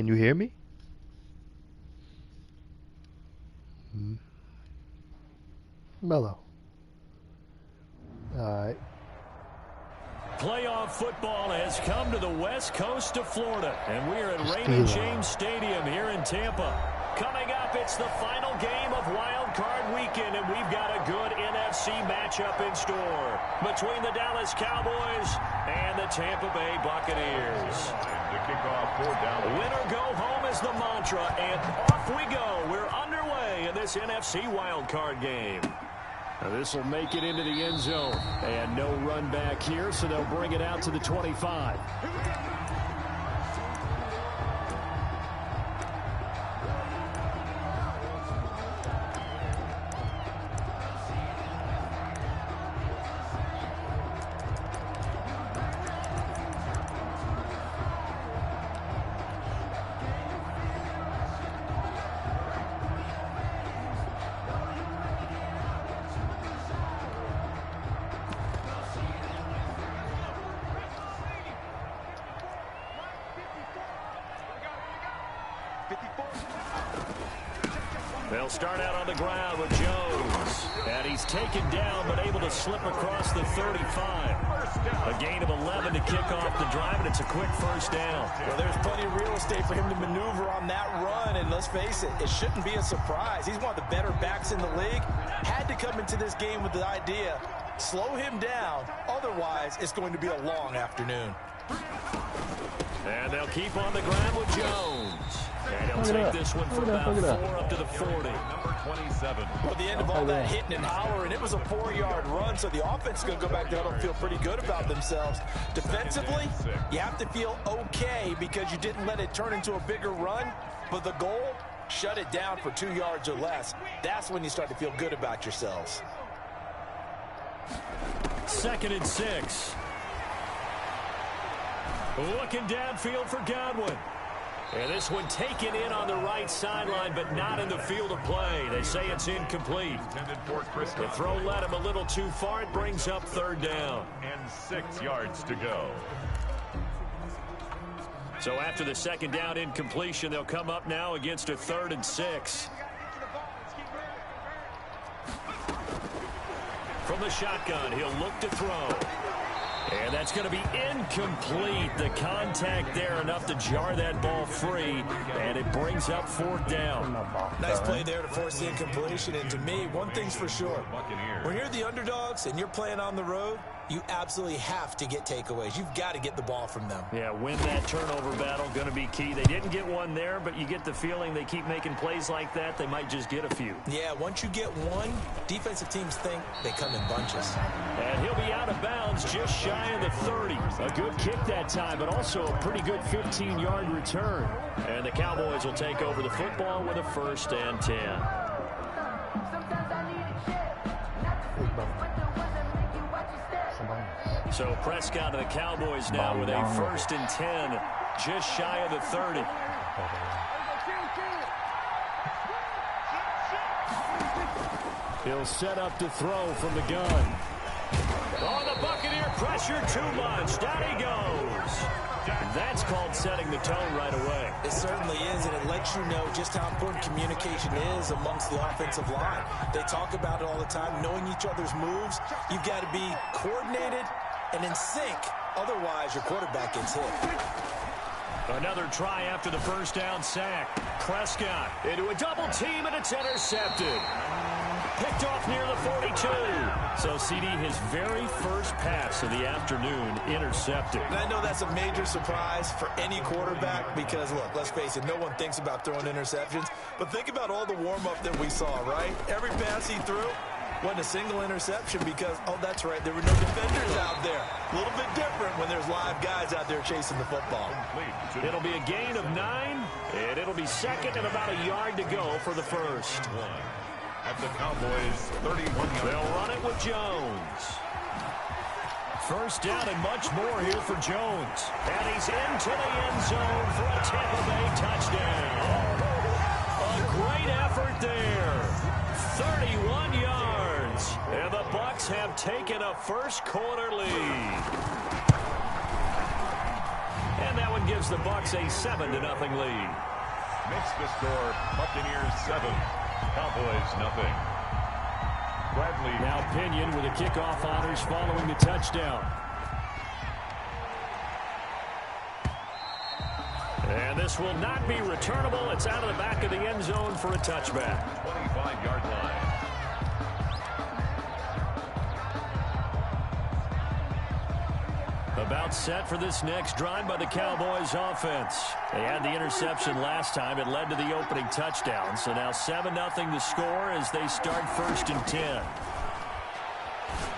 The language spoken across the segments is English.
Can you hear me? Mellow. Alright. Playoff football has come to the west coast of Florida, and we're at Raymond James Stadium here in Tampa. Coming up, it's the final game of Wild Card Weekend, and we've got a good NFC matchup in store between the Dallas Cowboys and the Tampa Bay Buccaneers. The kickoff for Dallas. Win or go home is the mantra, and off we go. We're underway in this NFC Wild Card game. Now this will make it into the end zone, and no run back here, so they'll bring it out to the 25. They'll start out on the ground with Jones. And he's taken down but able to slip across the 35. A gain of 11 to kick off the drive, and it's a quick first down. Well, there's plenty of real estate for him to maneuver on that run, and let's face it, it shouldn't be a surprise. He's one of the better backs in the league. Had to come into this game with the idea, slow him down, otherwise it's going to be a long afternoon. And they'll keep on the ground with Jones. And he'll take this one for about 4 up to the 40. Number 27. Well, the end of all that hitting and hollering, it was a 4-yard run, so the offense is going to go back there and feel pretty good about themselves. Defensively, you have to feel okay because you didn't let it turn into a bigger run, but the goal, shut it down for 2 yards or less. That's when you start to feel good about yourselves. 2nd and 6. Looking downfield for Godwin. And this one taken in on the right sideline, but not in the field of play. They say it's incomplete. The throw led him a little too far. It brings up 3rd down. And 6 yards to go. So after the 2nd down incompletion, they'll come up now against a 3rd and 6. From the shotgun, he'll look to throw. And that's going to be incomplete. The contact there enough to jar that ball free, and it brings up 4th down. Nice play there to force the incompletion, and to me, one thing's for sure. When you're the underdogs and you're playing on the road, you absolutely have to get takeaways. You've got to get the ball from them. Yeah, win that turnover battle, going to be key. They didn't get one there, but you get the feeling they keep making plays like that, they might just get a few. Yeah, once you get one, defensive teams think they come in bunches. And he'll be out of bounds just shy of the 30. A good kick that time, but also a pretty good 15-yard return. And the Cowboys will take over the football with a 1st and 10. So Prescott and the Cowboys now with a 1st and 10, just shy of the 30. He'll set up to throw from the gun. Oh, the Buccaneer pressure too much. Down he goes. That's called setting the tone right away. It certainly is, and it lets you know just how important communication is amongst the offensive line. They talk about it all the time, knowing each other's moves. You've got to be coordinated and in sync. Otherwise, your quarterback gets hit. Another try after the 1st down sack. Prescott into a double team, and it's intercepted. Picked off near the 42. So, CD, his very first pass of the afternoon intercepted. And I know that's a major surprise for any quarterback because, look, let's face it, no one thinks about throwing interceptions. But think about all the warm-up that we saw, right? Every pass he threw wasn't a single interception because, oh, that's right, there were no defenders out there. A little bit different when there's live guys out there chasing the football. It'll be a gain of 9, and it'll be 2nd and about a yard to go for the 1st. At the Cowboys, 31 yards. They'll run it with Jones. 1st down and much more here for Jones. And he's into the end zone for a Tampa Bay touchdown. A great effort there. 31 yards. And the Bucs have taken a 1st quarter lead. And that one gives gives the Bucs a 7-0 lead. Makes the score Buccaneers 7, Cowboys nothing. Bradley. Now Pinion with the kickoff honors following the touchdown. And this will not be returnable. It's out of the back of the end zone for a touchback. 25-yard line. About set for this next drive by the Cowboys offense. They had the interception last time. It led to the opening touchdown. So now 7-0 the score as they start 1st and 10.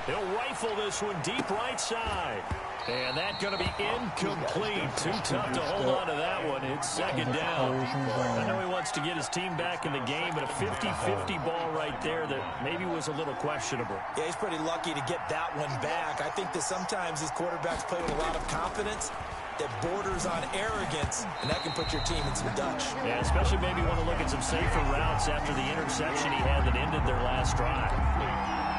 He'll rifle this one deep right side. And that's going to be incomplete. Too tough to hold on to that one. It's 2nd down. I know he wants to get his team back in the game, but a 50-50 ball right there that maybe was a little questionable. Yeah, he's pretty lucky to get that one back. I think that sometimes these quarterbacks play with a lot of confidence that borders on arrogance, and that can put your team in some Dutch. Yeah, especially maybe want to look at some safer routes after the interception he had that ended their last drive.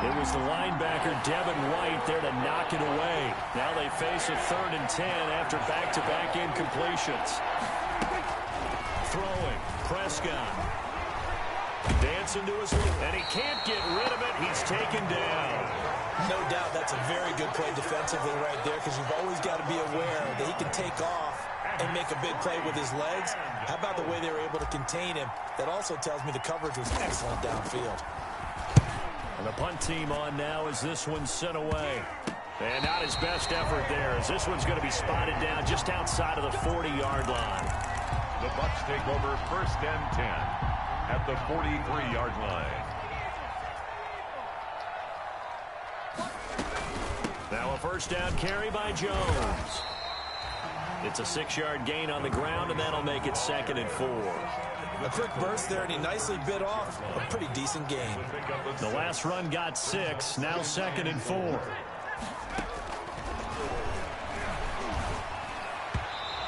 It was the linebacker, Devin White, there to knock it away. Now they face a 3rd and 10 after back-to-back incompletions. Throwing, Prescott. Dancing to his feet, and he can't get rid of it. He's taken down. No doubt that's a very good play defensively right there, because you've always got to be aware that he can take off and make a big play with his legs. How about the way they were able to contain him? That also tells me the coverage was excellent downfield. And the punt team on now as this one's sent away. And not his best effort there, as this one's going to be spotted down just outside of the 40-yard line. The Bucs take over 1st and 10 at the 43-yard line. Now a 1st down carry by Jones. It's a 6-yard gain on the ground, and that'll make it 2nd and 4. A quick burst there, and he nicely bit off a pretty decent gain. The last run got 6, now 2nd and 4.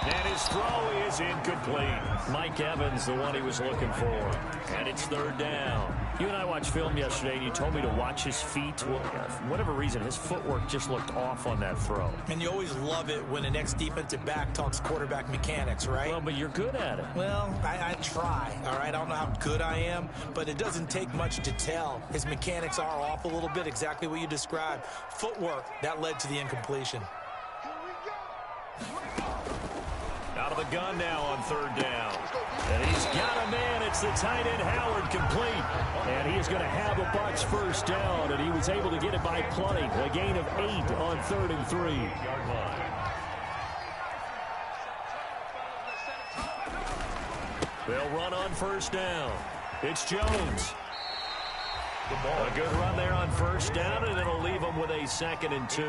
And his throw is incomplete. Mike Evans, the one he was looking for. And it's 3rd down. You and I watched film yesterday, and you told me to watch his feet. Well, for whatever reason, his footwork just looked off on that throw. And you always love it when an ex-defensive back talks quarterback mechanics, right? Well, but you're good at it. Well, I try, all right? I don't know how good I am, but it doesn't take much to tell. His mechanics are off a little bit, exactly what you described. Footwork, that led to the incompletion. Out of the gun now on 3rd down. And he's got a man. It's the tight end Howard complete. And he is going to have a Bucs 1st down. And he was able to get it by plenty. A gain of 8 on 3rd and 3. They'll run on 1st down. It's Jones. A good run there on 1st down, and it'll leave them with a 2nd and 2.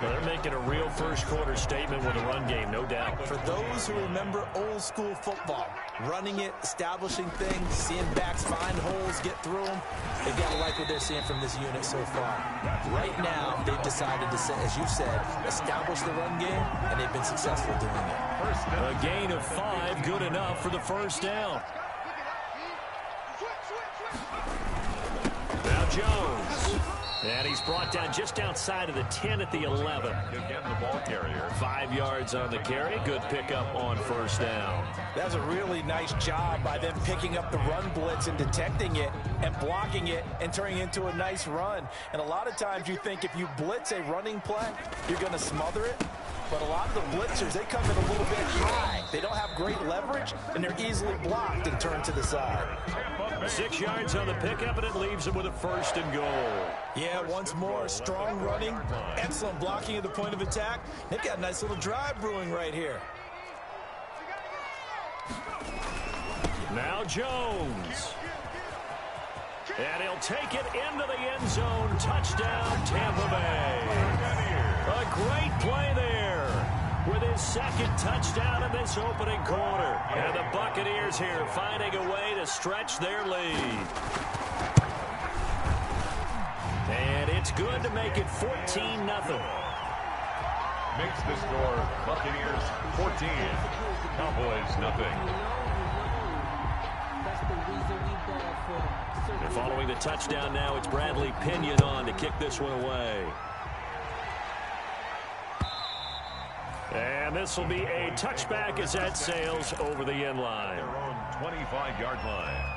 They're making a real first-quarter statement with a run game, no doubt. For those who remember old-school football, running it, establishing things, seeing backs find holes, get through them, they've got to like what they're seeing from this unit so far. Right now, they've decided to, as you said, establish the run game, and they've been successful doing it. A gain of 5, good enough for the 1st down. Now Jones. And he's brought down just outside of the 10 at the 11. Again, the ball carrier. 5 yards on the carry. Good pickup on 1st down. That's a really nice job by them picking up the run blitz and detecting it and blocking it and turning it into a nice run. And a lot of times you think if you blitz a running play, you're going to smother it. But a lot of the blitzers, they come in a little bit high. They don't have great leverage, and they're easily blocked and turned to the side. 6 yards on the pickup, and it leaves them with a 1st and goal. Yeah, once more, strong running, excellent blocking at the point of attack. They've got a nice little drive brewing right here. Now Jones. And he'll take it into the end zone. Touchdown, Tampa Bay. A great play there with his 2nd touchdown in this opening quarter. And the Buccaneers here finding a way to stretch their lead. And it's good to make it 14-0. Makes the score Buccaneers 14, Cowboys nothing. And following the touchdown now, it's Bradley Pinion on to kick this one away. And this will be a touchback as that sails over the end line. Their own 25-yard line.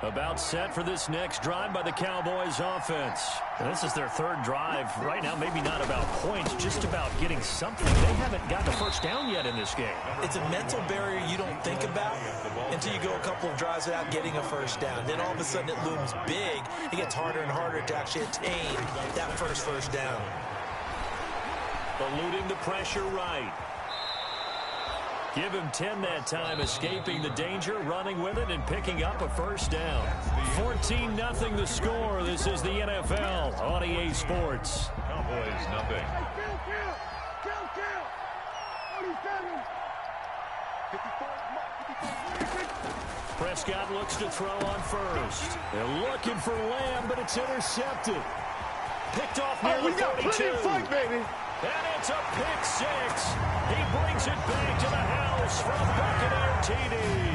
About set for this next drive by the Cowboys offense. And this is their third drive. Right now, maybe not about points, just about getting something. They haven't gotten a first down yet in this game. It's a mental barrier you don't think about until you go a couple of drives without getting a first down. Then all of a sudden it looms big. It gets harder and harder to actually attain that first down. Eluding the pressure right. Give him 10 that time, escaping the danger, running with it, and picking up a first down. 14-0 the score. This is the NFL on EA Sports. Cowboys nothing. Prescott looks to throw on first. They're looking for Lamb, but it's intercepted. Picked off near the 42. Fight, baby. And it's a pick six. He brings it back to the house from Buccaneer TD.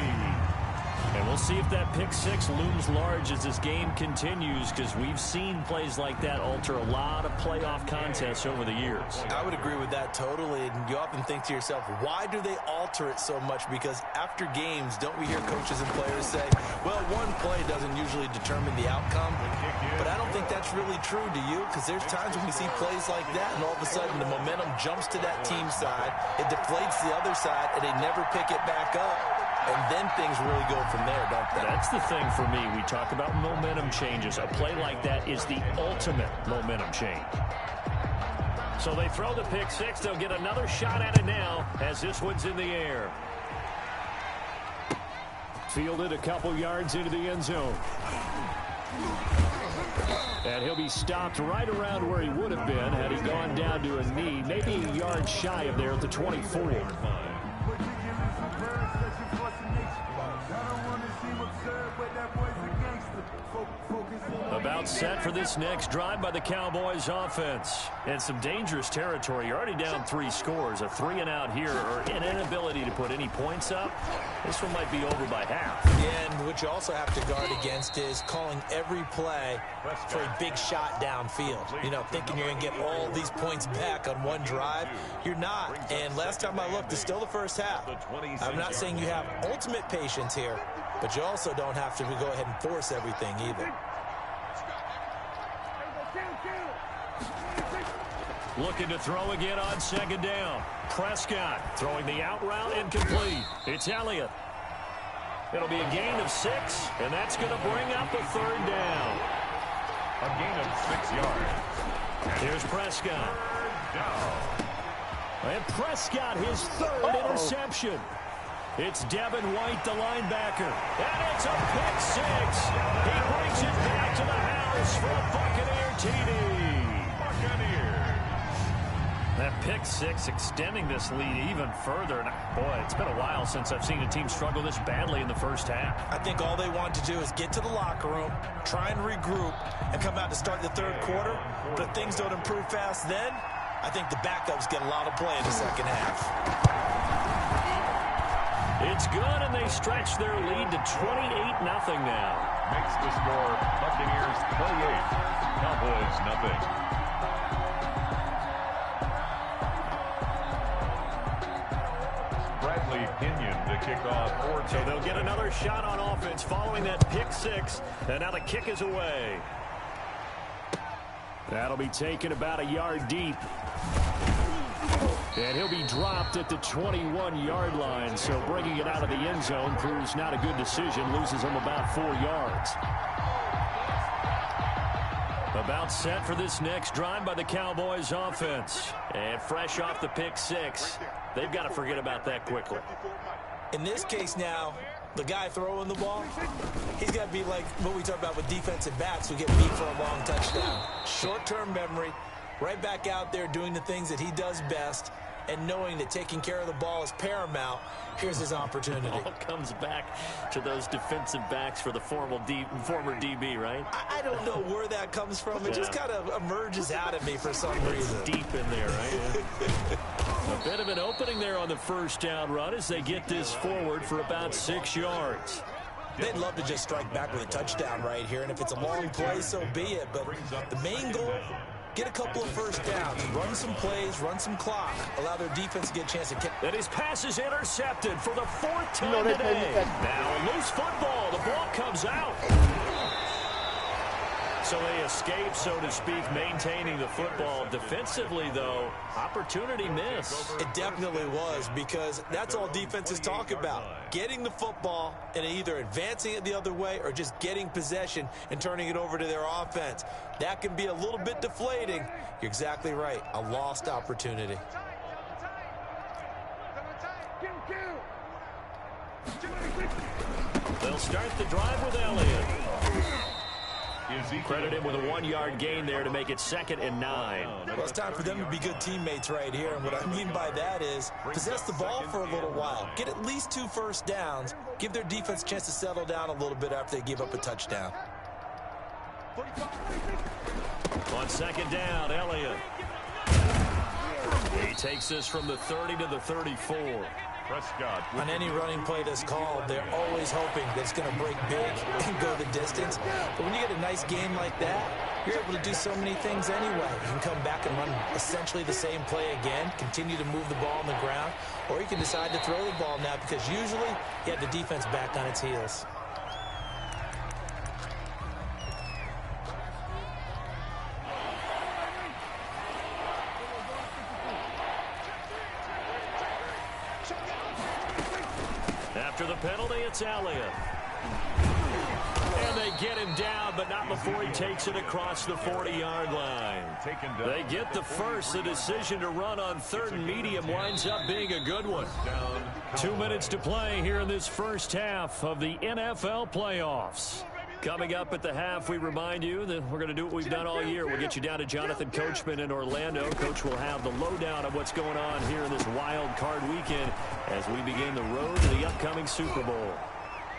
And we'll see if that pick six looms large as this game continues, because we've seen plays like that alter a lot of playoff contests over the years. I would agree with that totally. And you often think to yourself, why do they alter it so much? Because after games, don't we hear coaches and players say, well, one play doesn't usually determine the outcome. But I don't think that's really true, do you? Because there's times when we see plays like that, and all of a sudden the momentum jumps to that team side. It deflates the other side, and they never pick it back up. And then things really go from there, don't they? That's the thing for me. We talk about momentum changes. A play like that is the ultimate momentum change. So they throw the pick six. They'll get another shot at it now as this one's in the air. Fielded a couple yards into the end zone. And he'll be stopped right around where he would have been had he gone down to a knee, maybe a yard shy of there at the 24. About set for this next drive by the Cowboys offense. And some dangerous territory. You're already down 3 scores. A 3-and-out here, or an inability to put any points up. This one might be over by half. And what you also have to guard against is calling every play for a big shot downfield. You know, thinking you're going to get all these points back on one drive. You're not. And last time I looked, it's still the first half. I'm not saying you have ultimate patience here, but you also don't have to go ahead and force everything either. Looking to throw again on second down. Prescott throwing the out route incomplete. It's Elliott. It'll be a gain of 6, and that's going to bring up a third down. A gain of 6 yards. Here's Prescott. And Prescott, his third interception. It's Devin White, the linebacker. And it's a pick 6. He brings it back to the house for Buccaneer TD. That pick 6 extending this lead even further. And boy, it's been a while since I've seen a team struggle this badly in the first half. I think all they want to do is get to the locker room, try and regroup, and come out to start the third quarter. But if things don't improve fast then, I think the backups get a lot of play in the second half. It's good, and they stretch their lead to 28-0 now. Makes the score Buccaneers 28, Cowboys nothing. Bradley Pinion to kick off. So they'll get another shot on offense following that pick 6, and now the kick is away. That'll be taken about a yard deep. And he'll be dropped at the 21-yard line, so bringing it out of the end zone proves not a good decision, loses him about 4 yards. About set for this next drive by the Cowboys offense. And fresh off the pick 6, they've got to forget about that quickly. In this case now, the guy throwing the ball, he's got to be like what we talk about with defensive backs who get beat for a long touchdown. Short-term memory, right back out there doing the things that he does best, and knowing that taking care of the ball is paramount. Here's his opportunity. It all comes back to those defensive backs for the former DB, right? I don't know where that comes from. It just kind of emerges out of me for some reason. Deep in there, right? A bit of an opening there on the first down run as they get this forward for about 6 yards. They'd love to just strike back with a touchdown right here, and if it's a long play, so be it. But the main goal get a couple of first downs, run some plays, run some clock, allow their defense to get a chance to catch. And his pass is intercepted for the 4th time today. Now a loose football. The ball comes out. So they escape, so to speak, maintaining the football. Defensively, though, opportunity miss. It definitely was, because that's all defenses talk about. Getting the football and either advancing it the other way or just getting possession and turning it over to their offense. That can be a little bit deflating. You're exactly right. A lost opportunity. They'll start the drive with Elliott. Credit him with a 1-yard gain there to make it 2nd and 9. Well, it's time for them to be good teammates right here. And what I mean by that is possess the ball for a little while. Get at least 2 first downs. Give their defense a chance to settle down a little bit after they give up a touchdown. On 2nd down, Elliott. He takes this from the 30 to the 34. Prescott. On any running play that's called, they're always hoping that it's going to break big and go the distance. But when you get a nice game like that, you're able to do so many things anyway. You can come back and run essentially the same play again, continue to move the ball on the ground, or you can decide to throw the ball now because usually you have the defense back on its heels. After the penalty, it's Elliott. And they get him down, but not before he takes it across the 40-yard line. They get the first. The decision to run on 3rd and medium winds up being a good one. 2 minutes to play here in this first half of the NFL playoffs. Coming up at the half, we remind you that we're going to do what we've done all year. We'll get you down to Jonathan Coachman in Orlando. Coach will have the lowdown of what's going on here in this wild card weekend as we begin the road to the upcoming Super Bowl.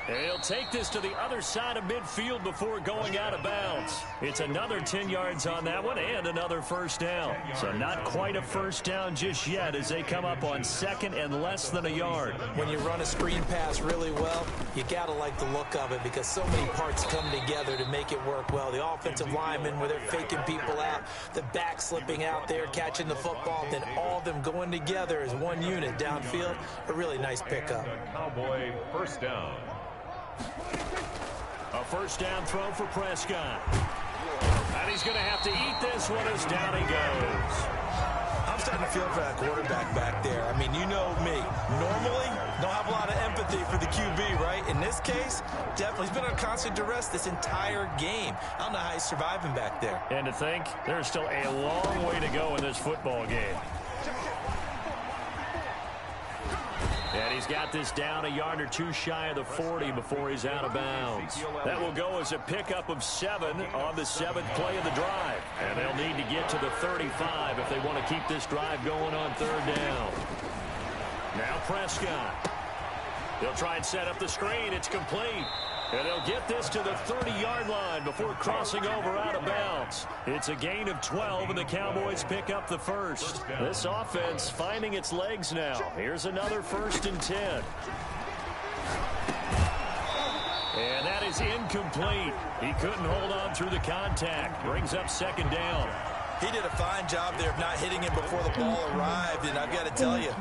And he'll take this to the other side of midfield before going out of bounds. It's another 10 yards on that one and another first down. So not quite a first down just yet as they come up on 2nd and less than a yard. When you run a screen pass really well, you got to like the look of it because so many parts come together to make it work well. The offensive linemen where they're faking people out, the back slipping out there, catching the football, then all of them going together as one unit downfield. A really nice pickup. Cowboy first down. A first down throw for Prescott. And he's going to have to eat this one as down he goes. I'm starting to feel for that quarterback back there. I mean, you know me. Normally, don't have a lot of empathy for the QB, right? In this case, definitely. He's been on constant duress this entire game. I don't know how he's surviving back there. And to think, there's still a long way to go in this football game. And he's got this down a yard or two shy of the 40 before he's out of bounds. That will go as a pickup of 7 on the 7th play of the drive. And they'll need to get to the 35 if they want to keep this drive going on 3rd down. Now Prescott. They'll try and set up the screen. It's complete. And they'll get this to the 30-yard line before crossing over out of bounds. It's a gain of 12, and the Cowboys pick up the first. This offense finding its legs now. Here's another 1st and 10. And that is incomplete. He couldn't hold on through the contact. Brings up 2nd down. He did a fine job there of not hitting him before the ball arrived, and I've got to tell you,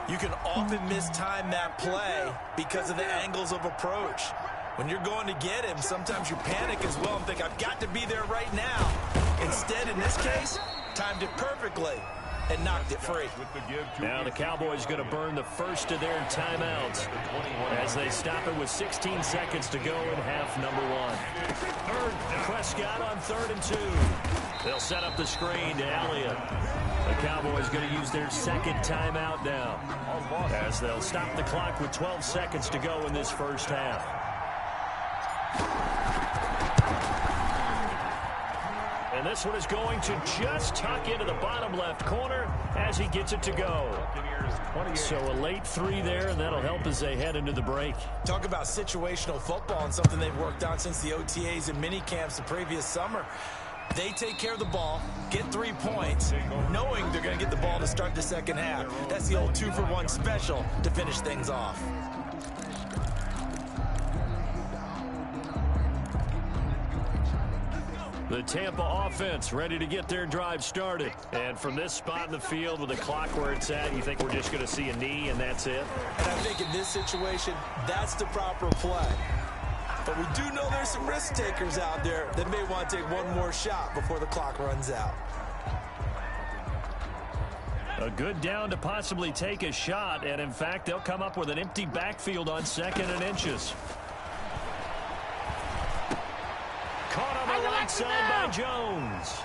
you can often mistime that play because of the angles of approach. When you're going to get him, sometimes you panic as well and think, I've got to be there right now. Instead, in this case, timed it perfectly and knocked it free. Now the Cowboys going to burn the first of their timeouts as they stop it with 16 seconds to go in half number 1. Prescott on 3rd and 2. They'll set up the screen to Elliott. The Cowboys going to use their 2nd timeout now as they'll stop the clock with 12 seconds to go in this first half. And this one is going to just tuck into the bottom left corner as he gets it to go. So a late 3 there, and that'll help as they head into the break. Talk about situational football and something they've worked on since the OTAs and mini camps the previous summer. They take care of the ball, get 3 points, knowing they're going to get the ball to start the second half. That's the old 2-for-1 special to finish things off. The The Tampa offense ready to get their drive started. And from this spot in the field with the clock where it's at, you think we're just going to see a knee and that's it? And I think in this situation, that's the proper play. But we do know there's some risk takers out there that may want to take one more shot before the clock runs out. A good down to possibly take a shot, and in fact, they'll come up with an empty backfield on 2nd and inches. Caught on the right side by Jones.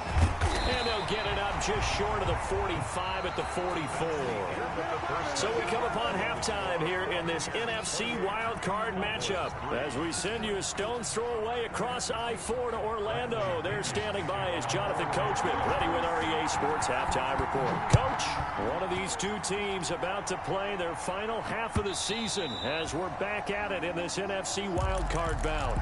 And they'll get it up just short of the 45 at the 44. So we come upon halftime here in this NFC wildcard matchup. As we send you a stone's throw away across I-4 to Orlando. There standing by is Jonathan Coachman, ready with our EA Sports Halftime Report. Coach, one of these two teams about to play their final half of the season as we're back at it in this NFC wildcard bout.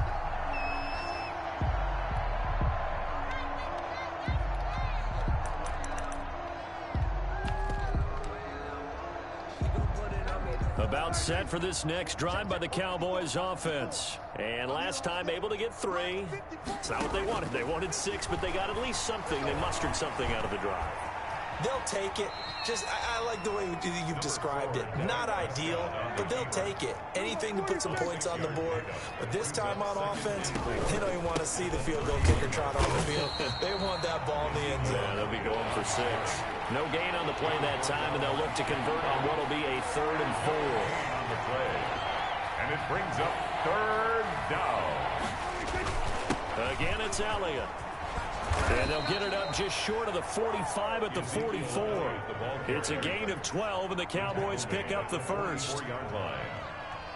About set for this next drive by the Cowboys offense. And last time able to get 3. It's not what they wanted. They wanted 6, but they got at least something. They mustered something out of the drive. They'll take it. I like the way you've described it. Not ideal, but they'll take it. Anything to put some points on the board. But this time on offense, they don't even want to see the field goal kicker trot on the field. They want that ball in the end zone. Yeah, they'll be going for 6. No gain on the play that time, and they'll look to convert on what will be a 3rd and 4. On the play. And it brings up 3rd down. Again, it's Elliott. And they'll get it up just short of the 45 at the 44. It's a gain of 12, and the Cowboys pick up the first. 4-yard line.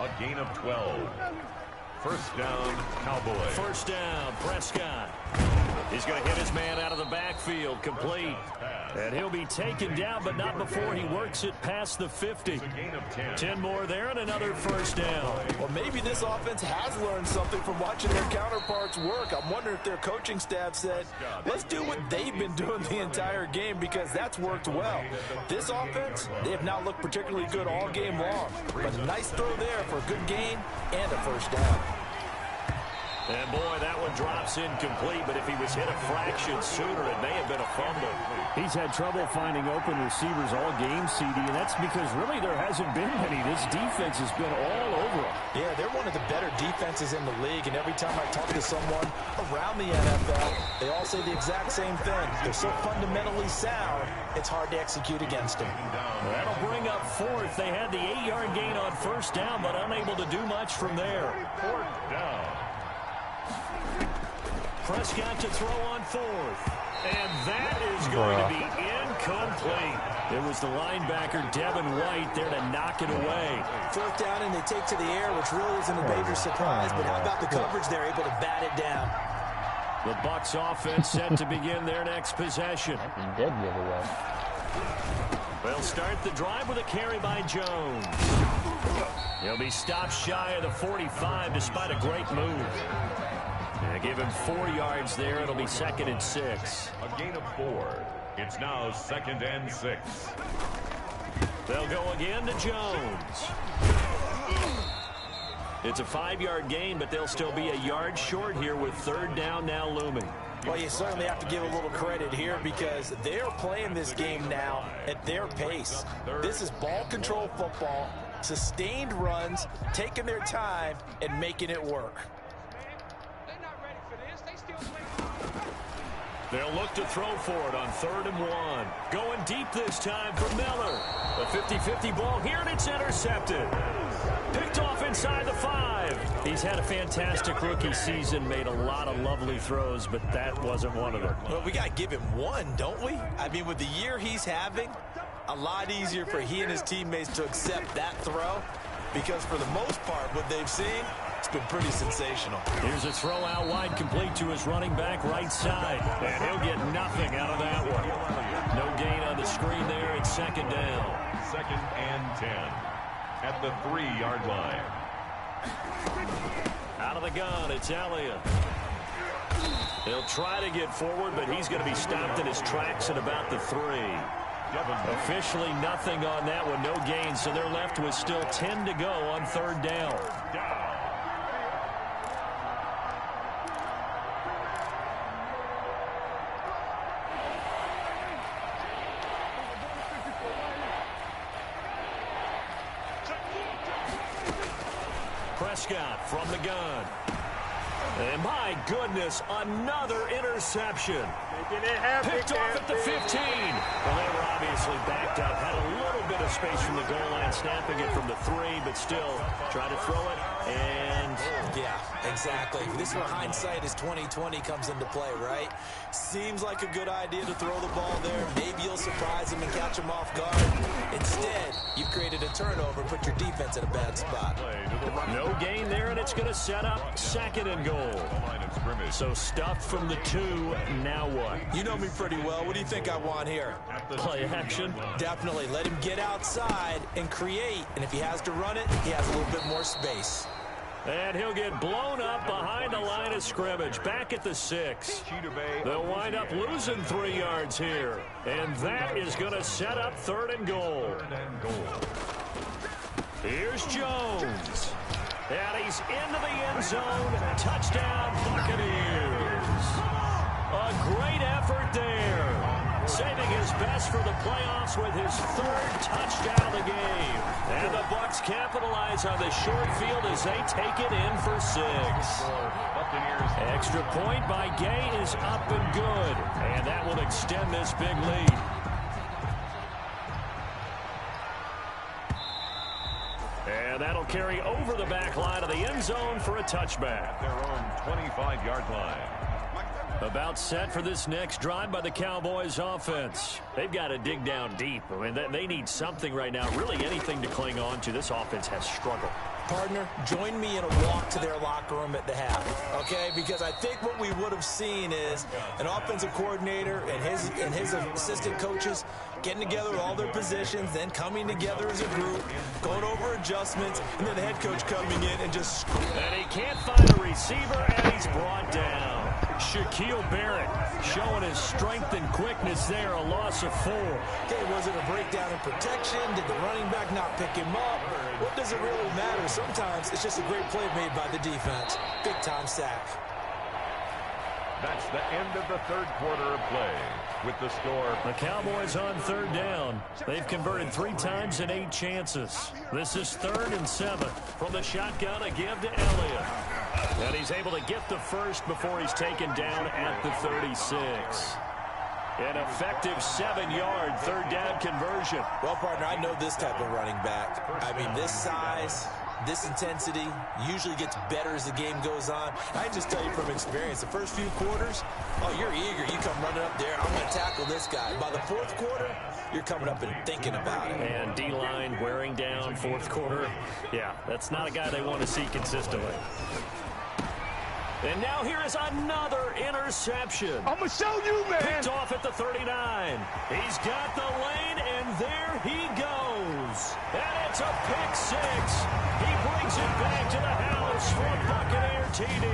A gain of 12. First down, Cowboys. First down, Prescott. He's going to hit his man out of the backfield, complete. And he'll be taken down, but not before he works it past the 50. 10 more there and another first down. Well, maybe this offense has learned something from watching their counterparts work. I'm wondering if their coaching staff said, let's do what they've been doing the entire game because that's worked well. This offense, they have not looked particularly good all game long. But a nice throw there for a good gain and a first down. And boy, that one drops incomplete, but if he was hit a fraction sooner, it may have been a fumble. He's had trouble finding open receivers all game, CD, and that's because really there hasn't been many. This defense has been all over him. Yeah, they're one of the better defenses in the league, and every time I talk to someone around the NFL, they all say the exact same thing. They're so fundamentally sound, it's hard to execute against them. That'll bring up 4th. They had the 8-yard gain on first down, but unable to do much from there. 4th down. Prescott to throw on 4th. And that is going to be incomplete. It was the linebacker, Devin White, there to knock it away. 4th down, and they take to the air, which really isn't a major surprise. But how about the coverage? They're able to bat it down. The Bucs offense set to begin their next possession. Dead giveaway. They'll start the drive with a carry by Jones. He'll be stopped shy of the 45 despite a great move. They give him 4 yards there. It'll be 2nd and 6. A gain of 4. It's now 2nd and 6. They'll go again to Jones. It's a 5-yard gain, but they'll still be a yard short here with 3rd down now looming. Well, you certainly have to give a little credit here because they're playing this game now at their pace. This is ball control football, sustained runs, taking their time, and making it work. They'll look to throw for it on 3rd and 1. Going deep this time for Miller. A 50-50 ball here, and it's intercepted. Picked off inside the 5. He's had a fantastic rookie season, made a lot of lovely throws, but that wasn't one of them. Well, we got to give him one, don't we? I mean, with the year he's having, a lot easier for he and his teammates to accept that throw because for the most part, what they've seen, it's been pretty sensational. Here's a throw out wide, complete to his running back right side. And he'll get nothing out of that one. No gain on the screen there. It's 2nd down. 2nd and 10 at the 3-yard line. Out of the gun, it's Elliott. He'll try to get forward, but he's going to be stopped in his tracks at about the 3. Officially nothing on that one, no gain, so they're left with still 10 to go on 3rd down. Prescott from the gun. And my goodness, another interception. Picked off at the 15. Well, they were obviously backed up. Had a little bit of space from the goal line, snapping it from the 3, but still try to throw it. And yeah, exactly. This is where hindsight is 20/20 comes into play, right? Seems like a good idea to throw the ball there. Maybe you'll surprise him and catch him off guard. Instead, you've created a turnover and put your defense in a bad spot. No gain there, and it's going to set up 2nd and goal. So stuffed from the 2, now what? You know me pretty well. What do you think I want here? Play action? Definitely. Let him get outside and create. And if he has to run it, he has a little bit more space. And he'll get blown up behind the line of scrimmage, back at the 6. They'll wind up losing 3 yards here. And that is going to set up 3rd and goal. Here's Jones. And he's into the end zone. Touchdown, Buccaneers. A great effort there. Saving his best for the playoffs with his 3rd touchdown of the game. And the Bucs capitalize on the short field as they take it in for 6. Extra point by Gay is up and good. And that will extend this big lead. And that'll carry over the back line of the end zone for a touchback. Their own 25-yard line. About set for this next drive by the Cowboys offense. They've got to dig down deep. I mean, they need something right now, really anything to cling on to. This offense has struggled. Partner, join me in a walk to their locker room at the half, okay? Because I think what we would have seen is an offensive coordinator and his assistant coaches getting together with all their positions, then coming together as a group, going over adjustments, and then the head coach coming in and just... And he can't find a receiver, and he's brought down. Shaquille Barrett showing his strength and quickness there, a loss of 4. Okay, was it a breakdown in protection? Did the running back not pick him up? What does it really matter? Sometimes it's just a great play made by the defense. Big-time sack. That's the end of the 3rd quarter of play. With the score. The Cowboys on 3rd down. They've converted 3 times in 8 chances. This is 3rd and 7. From the shotgun, a give to Elliott. And he's able to get the first before he's taken down at the 36. An effective 7-yard 3rd down conversion. Well, partner, I know this type of running back. I mean, this size, this intensity usually gets better as the game goes on. I just tell you from experience, the first few quarters, oh, you're eager. You come running up there, I'm going to tackle this guy. By the 4th quarter, you're coming up and thinking about it. And D-line wearing down 4th quarter. Yeah, that's not a guy they want to see consistently. And now here is another interception. I'm going to show you, man. Picked off at the 39. He's got the lane, and there he goes. And it's a pick 6. He brings it back to the house for a Buccaneer TD.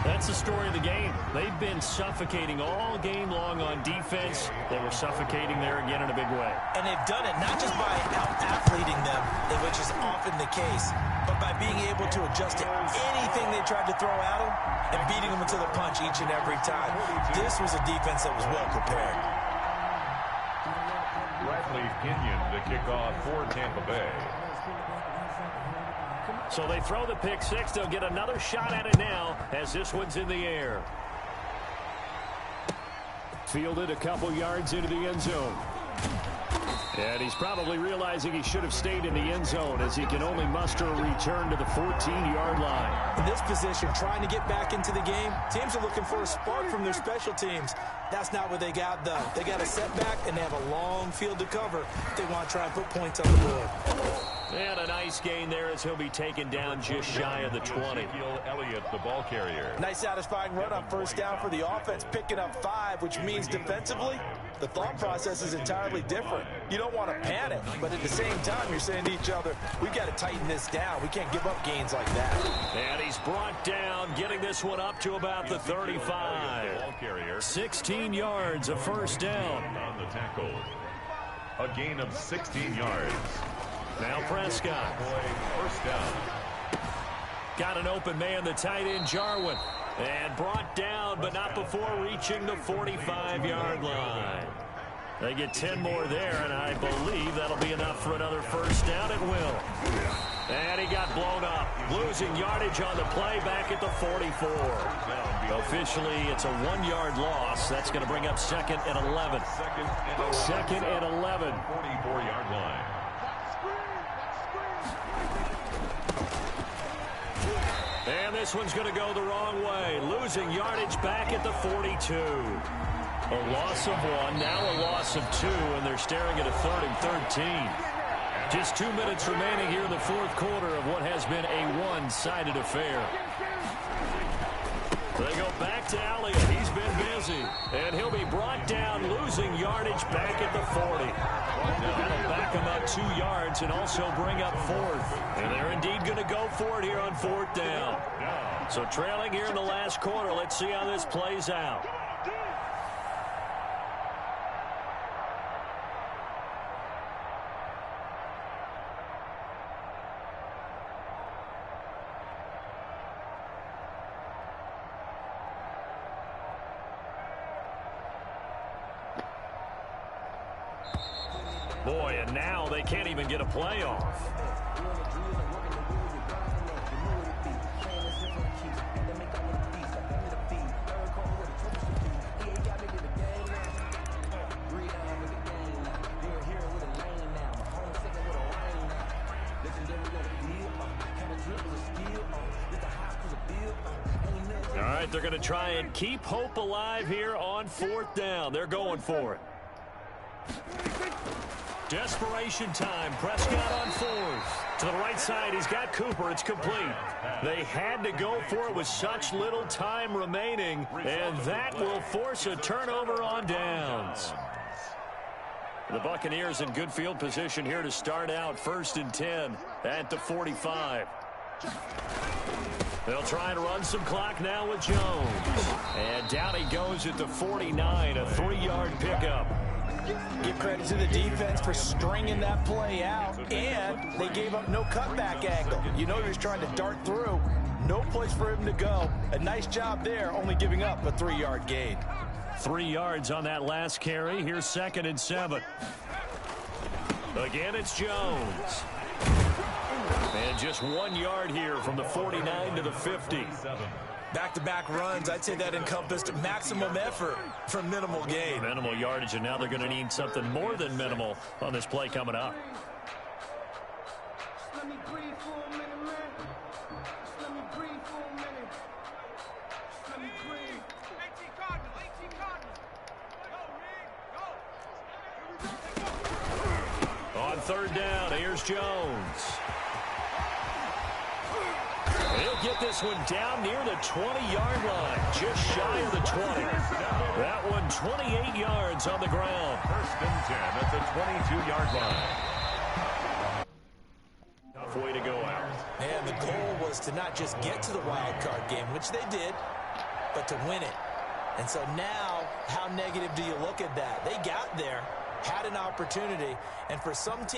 That's the story of the game. They've been suffocating all game long on defense. They were suffocating there again in a big way. And they've done it not just by out-athleting them, which is often the case, but by being able to adjust to anything they tried to throw at them and beating them into the punch each and every time. This was a defense that was well prepared. Bradley Pinion to kick off for Tampa Bay. So they throw the pick 6. They'll get another shot at it now as this one's in the air. Fielded a couple yards into the end zone. And he's probably realizing he should have stayed in the end zone as he can only muster a return to the 14-yard line. In this position, trying to get back into the game, teams are looking for a spark from their special teams. That's not what they got, though. They got a setback, and they have a long field to cover if they want to try and put points on the board. And a nice gain there as he'll be taken down just shy of the 20. Ezekiel Elliott, the ball carrier. Nice satisfying run on 1st down for the offense, picking up 5, which means defensively, the thought process is entirely different. You don't want to panic, but at the same time, you're saying to each other, we've got to tighten this down. We can't give up gains like that. And he's brought down, getting this one up to about the 35. 16 yards, a 1st down. On the tackle. A gain of 16 yards. Now Prescott. 1st down. Got an open man, the tight end, Jarwin. And brought down, but not before reaching the 45-yard line. They get 10 more there, and I believe that'll be enough for another first down. It will. And he got blown up. Losing yardage on the play back at the 44. Officially, it's a 1-yard loss. That's going to bring up 2nd and 11. Second and 11. 44-yard line. And this one's going to go the wrong way. Losing yardage back at the 42. A loss of 1, now a loss of 2, and they're staring at a 3rd and 13. Just 2 minutes remaining here in the 4th quarter of what has been a one-sided affair. They go back to Elliott. He's been busy. And he'll be brought down, losing yardage back at the 40. That'll back him up 2 yards and also bring up 4th. And they're indeed going to go for it here on 4th down. So trailing here in the last quarter. Let's see how this plays out. Boy, and now they can't even get a playoff. All right, they're going to try and keep hope alive here on 4th down. They're going for it. Desperation time. Prescott on 4th. To the right side, he's got Cooper. It's complete. They had to go for it with such little time remaining, and that will force a turnover on downs. The Buccaneers in good field position here to start out 1st and 10 at the 45. They'll try and run some clock now with Jones. And down he goes at the 49, a 3-yard pickup. Give credit to the defense for stringing that play out, and they gave up no cutback angle. You know he was trying to dart through. No place for him to go. A nice job there, only giving up a 3-yard gain. 3 yards on that last carry. Here's 2nd and 7. Again, it's Jones. And just 1 yard here from the 49 to the 50. Back-to-back runs, I'd say that encompassed maximum effort for minimal gain. Minimal yardage, and now they're going to need something more than minimal on this play coming up. Let me breathe for a minute, man. Let me breathe for a minute. Let me breathe. AT Cardinal. Go, On 3rd down, here's Jones. He'll get this one down near the 20-yard line, just shy of the 20. That one 28 yards on the ground. 1st and 10 at the 22-yard line. Tough way to go out. And the goal was to not just get to the wild card game, which they did, but to win it. And so now, how negative do you look at that? They got there, had an opportunity, and for some teams,